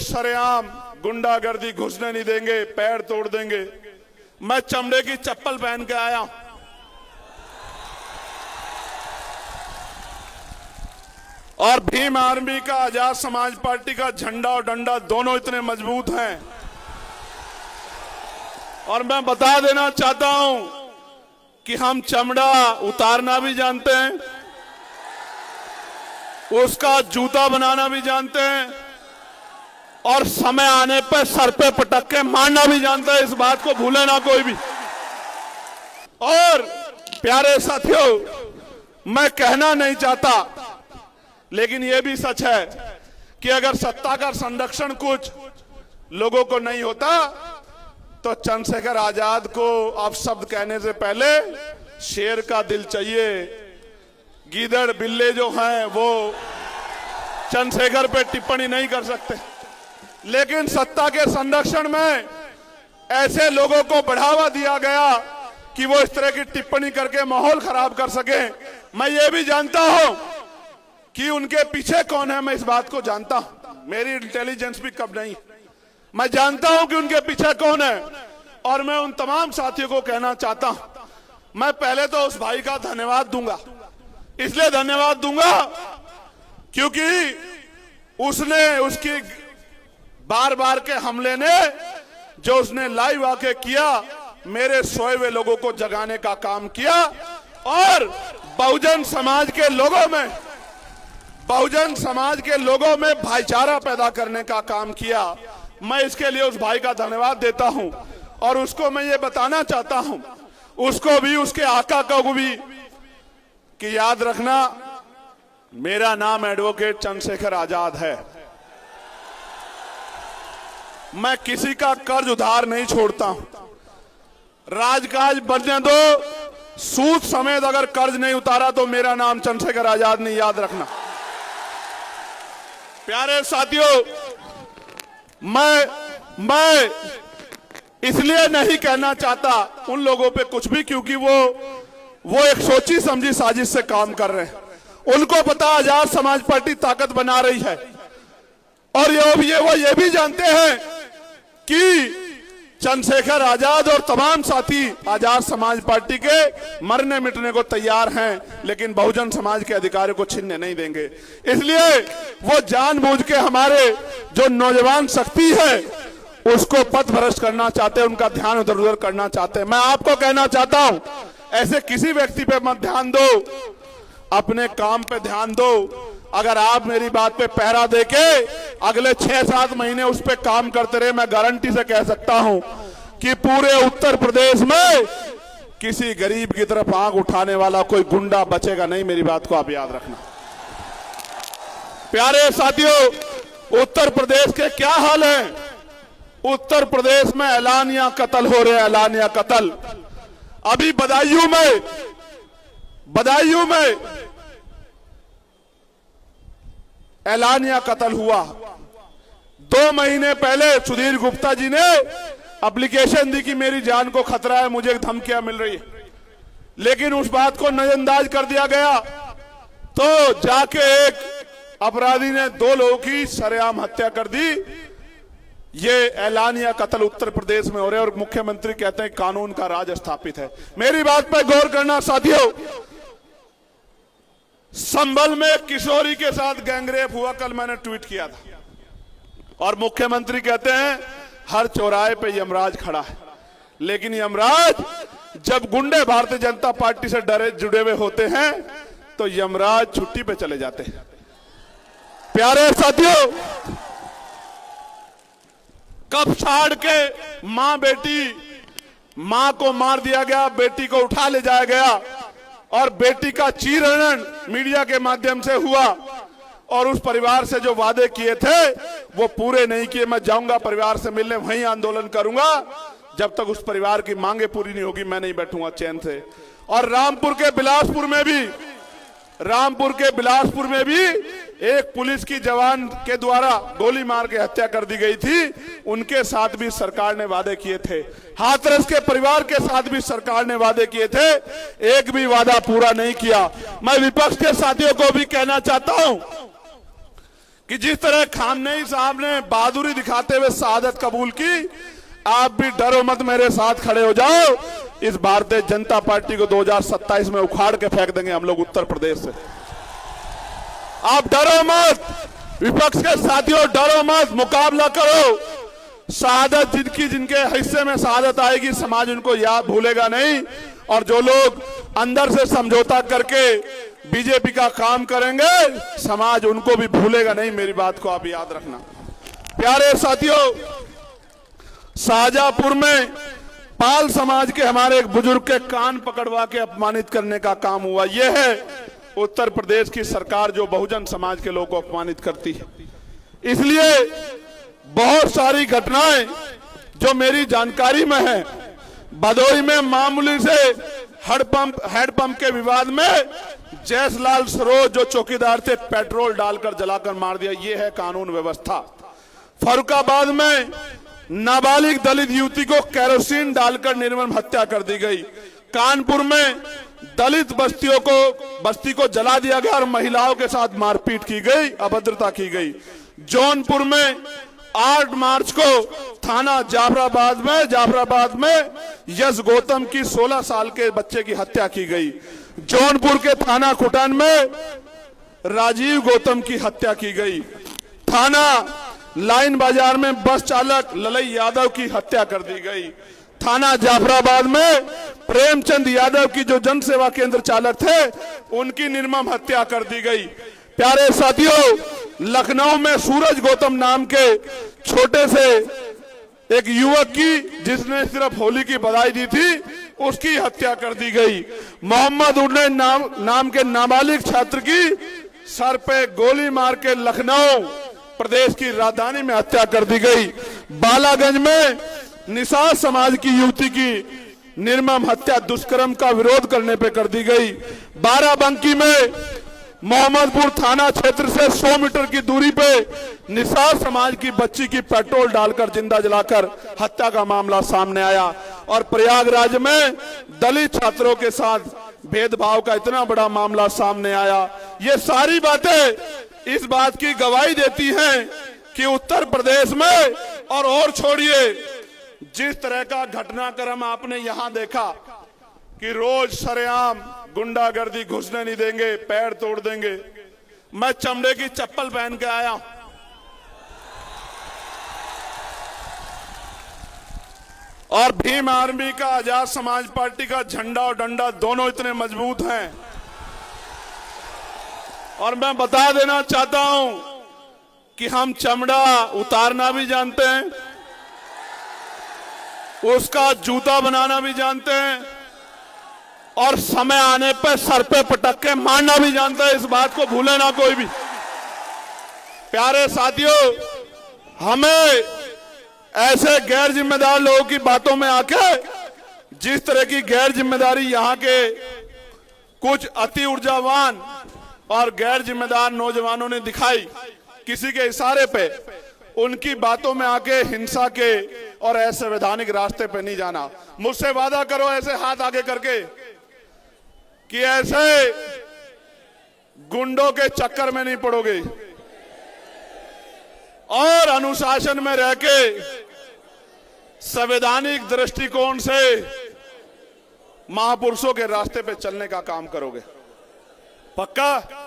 सरेआम गुंडागर्दी घुसने नहीं देंगे, पैर तोड़ देंगे। मैं चमड़े की चप्पल पहन के आया हूं और भीम आर्मी का, आजाद समाज पार्टी का झंडा और डंडा दोनों इतने मजबूत हैं। और मैं बता देना चाहता हूं कि हम चमड़ा उतारना भी जानते हैं, उसका जूता बनाना भी जानते हैं और समय आने पर सर पे पटक के मारना भी जानते हैं। इस बात को भूले ना कोई भी। और प्यारे साथियों, मैं कहना नहीं चाहता, लेकिन यह भी सच है कि अगर सत्ता का संरक्षण कुछ लोगों को नहीं होता तो चंद्रशेखर आजाद को अपशब्द कहने से पहले शेर का दिल चाहिए। गीदड़ बिल्ले जो हैं वो चंद्रशेखर पे टिप्पणी नहीं कर सकते, लेकिन सत्ता के संरक्षण में ऐसे लोगों को बढ़ावा दिया गया कि वो इस तरह की टिप्पणी करके माहौल खराब कर सके। मैं ये भी जानता हूं कि उनके पीछे कौन है, मैं इस बात को जानता हूं, मेरी इंटेलिजेंस भी कम नहीं। मैं जानता हूं कि उनके पीछे कौन है और मैं उन तमाम साथियों को कहना चाहता हूं, मैं पहले तो उस भाई का धन्यवाद दूंगा। इसलिए धन्यवाद दूंगा क्योंकि उसने, उसकी बार बार के हमले ने, जो उसने लाइव आके किया, मेरे सोए हुए लोगों को जगाने का काम किया और बहुजन समाज के लोगों में भाईचारा पैदा करने का काम किया। मैं इसके लिए उस भाई का धन्यवाद देता हूं और उसको मैं ये बताना चाहता हूं, उसको भी, उसके आका को भी, कि याद रखना मेरा नाम एडवोकेट चंद्रशेखर आजाद है। मैं किसी का कर्ज उधार नहीं छोड़ता हूं। राजकाज बनने दो, सूद समेत अगर कर्ज नहीं उतारा तो मेरा नाम चंद्रशेखर आजाद नहीं, याद रखना। प्यारे साथियों, मैं इसलिए नहीं कहना चाहता उन लोगों पे कुछ भी क्योंकि वो एक सोची समझी साजिश से काम कर रहे हैं। उनको पता आजाद समाज पार्टी ताकत बना रही है और वो ये भी जानते हैं कि चंद्रशेखर आजाद और तमाम साथी आजाद समाज पार्टी के मरने मिटने को तैयार हैं, लेकिन बहुजन समाज के अधिकारों को छीनने नहीं देंगे। इसलिए वो जानबूझ के हमारे जो नौजवान शक्ति है उसको पथ भ्रष्ट करना चाहते हैं, उनका ध्यान इधर उधर करना चाहते हैं। मैं आपको कहना चाहता हूं, ऐसे किसी व्यक्ति पे मत ध्यान दो, अपने काम पे ध्यान दो। अगर आप मेरी बात पे पहरा देके अगले 6-7 महीने उस पे काम करते रहे, मैं गारंटी से कह सकता हूं कि पूरे उत्तर प्रदेश में किसी गरीब की तरफ आंख उठाने वाला कोई गुंडा बचेगा नहीं। मेरी बात को आप याद रखना। प्यारे साथियों, उत्तर प्रदेश के क्या हाल है? उत्तर प्रदेश में ऐलानिया कत्ल हो रहे हैं, ऐलानिया कत्ल। अभी बदायूं में ऐलानिया कत्ल हुआ। 2 महीने पहले सुधीर गुप्ता जी ने एप्लीकेशन दी कि मेरी जान को खतरा है, मुझे धमकियां मिल रही है, लेकिन उस बात को नजरअंदाज कर दिया गया। तो जाके एक अपराधी ने 2 लोगों की सरेआम हत्या कर दी। ये ऐलानिया कत्ल उत्तर प्रदेश में हो रहे और मुख्यमंत्री कहते हैं कानून का राज स्थापित है। मेरी बात पर गौर करना साथियों। संभल में किशोरी के साथ गैंगरेप हुआ, कल मैंने ट्वीट किया था, और मुख्यमंत्री कहते हैं हर चौराहे पे यमराज खड़ा है। लेकिन यमराज, जब गुंडे भारतीय जनता पार्टी से जुड़े हुए होते हैं तो यमराज छुट्टी पे चले जाते हैं। प्यारे साथियों, कब साड़ के मां को मार दिया गया, बेटी को उठा ले जाया गया और बेटी का चीरहरण मीडिया के माध्यम से हुआ और उस परिवार से जो वादे किए थे वो पूरे नहीं किए। मैं जाऊंगा परिवार से मिलने, वहीं आंदोलन करूंगा, जब तक उस परिवार की मांगे पूरी नहीं होगी मैं नहीं बैठूंगा चैन से। और रामपुर के बिलासपुर में भी एक पुलिस की जवान के द्वारा गोली मार के हत्या कर दी गई थी, उनके साथ भी सरकार ने वादे किए थे। हाथरस के परिवार के साथ भी सरकार ने वादे किए थे, एक भी वादा पूरा नहीं किया। मैं विपक्ष के साथियों को भी कहना चाहता हूं कि जिस तरह खामनेई साहब ने बहादुरी दिखाते हुए शहादत कबूल की, आप भी डरो मत, मेरे साथ खड़े हो जाओ। इस भारतीय जनता पार्टी को 2027 में उखाड़ के फेंक देंगे हम लोग उत्तर प्रदेश से। आप डरो मत, विपक्ष के साथियों डरो मत, मुकाबला करो। शहादत जिनके हिस्से में शहादत आएगी, समाज उनको याद भूलेगा नहीं। और जो लोग अंदर से समझौता करके बीजेपी का काम करेंगे, समाज उनको भी भूलेगा नहीं। मेरी बात को आप याद रखना। प्यारे साथियों, शाहजहांपुर में पाल समाज के हमारे एक बुजुर्ग के कान पकड़वा के अपमानित करने का काम हुआ। यह है उत्तर प्रदेश की सरकार जो बहुजन समाज के लोगों को अपमानित करती है। इसलिए बहुत सारी घटनाएं जो मेरी जानकारी में है, भदोही में मामूली से हैंडपंप के विवाद में जयसलाल सरोज जो चौकीदार थे, पेट्रोल डालकर जलाकर मार दिया। यह है कानून व्यवस्था। फर्रुखाबाद में नाबालिग दलित युवती को केरोसिन डालकर निर्मम हत्या कर दी गई। कानपुर में दलित बस्ती को जला दिया गया और महिलाओं के साथ मारपीट की गई, अभद्रता की गई। जौनपुर में 8 मार्च को थाना जाफराबाद में यश गौतम की 16 साल के बच्चे की हत्या की गई। जौनपुर के थाना खुटन में राजीव गौतम की हत्या की गई। थाना लाइन बाजार में बस चालक ललई यादव की हत्या कर दी गई। थाना जाफराबाद में प्रेमचंद यादव की जो जन सेवा केंद्र चालक थे, उनकी निर्मम हत्या कर दी गई। प्यारे साथियों, लखनऊ में सूरज गौतम नाम के छोटे से एक युवक की, जिसने सिर्फ होली की बधाई दी थी, उसकी हत्या कर दी गई। मोहम्मद उन्ने नाम के नाबालिग छात्र की सर पे गोली मार के लखनऊ प्रदेश की राजधानी में हत्या कर दी गई। बालागंज में निषाद समाज की युवती की निर्मम हत्या दुष्कर्म का विरोध करने पे कर दी गई। बाराबंकी में मोहम्मदपुर थाना क्षेत्र से 100 मीटर की दूरी पे निषाद समाज की बच्ची की पेट्रोल डालकर जिंदा जलाकर हत्या का मामला सामने आया। और प्रयागराज में दलित छात्रों के साथ भेदभाव का इतना बड़ा मामला सामने आया। ये सारी बातें इस बात की गवाही देती हैं कि उत्तर प्रदेश में और छोड़िए, जिस तरह का घटनाक्रम आपने यहां देखा कि रोज सरेआम गुंडागर्दी घुसने नहीं देंगे, पैर तोड़ देंगे। मैं चमड़े की चप्पल पहन के आया, और भीम आर्मी का, आजाद समाज पार्टी का झंडा और डंडा दोनों इतने मजबूत हैं। और मैं बता देना चाहता हूं कि हम चमड़ा उतारना भी जानते हैं, उसका जूता बनाना भी जानते हैं, और समय आने पर सर पे पटक के मारना भी जानते हैं। इस बात को भूले ना कोई भी। प्यारे साथियों, हमें ऐसे गैर जिम्मेदार लोगों की बातों में आके, जिस तरह की गैर जिम्मेदारी यहाँ के कुछ अति ऊर्जावान और गैर जिम्मेदार नौजवानों ने दिखाई किसी के इशारे पे, उनकी बातों में आके हिंसा के और असंवैधानिक रास्ते पे नहीं जाना। मुझसे वादा करो ऐसे हाथ आगे करके कि ऐसे गुंडों के चक्कर में नहीं पड़ोगे, और अनुशासन में रह के संवैधानिक दृष्टिकोण से महापुरुषों के रास्ते पे चलने का काम करोगे। पक्का?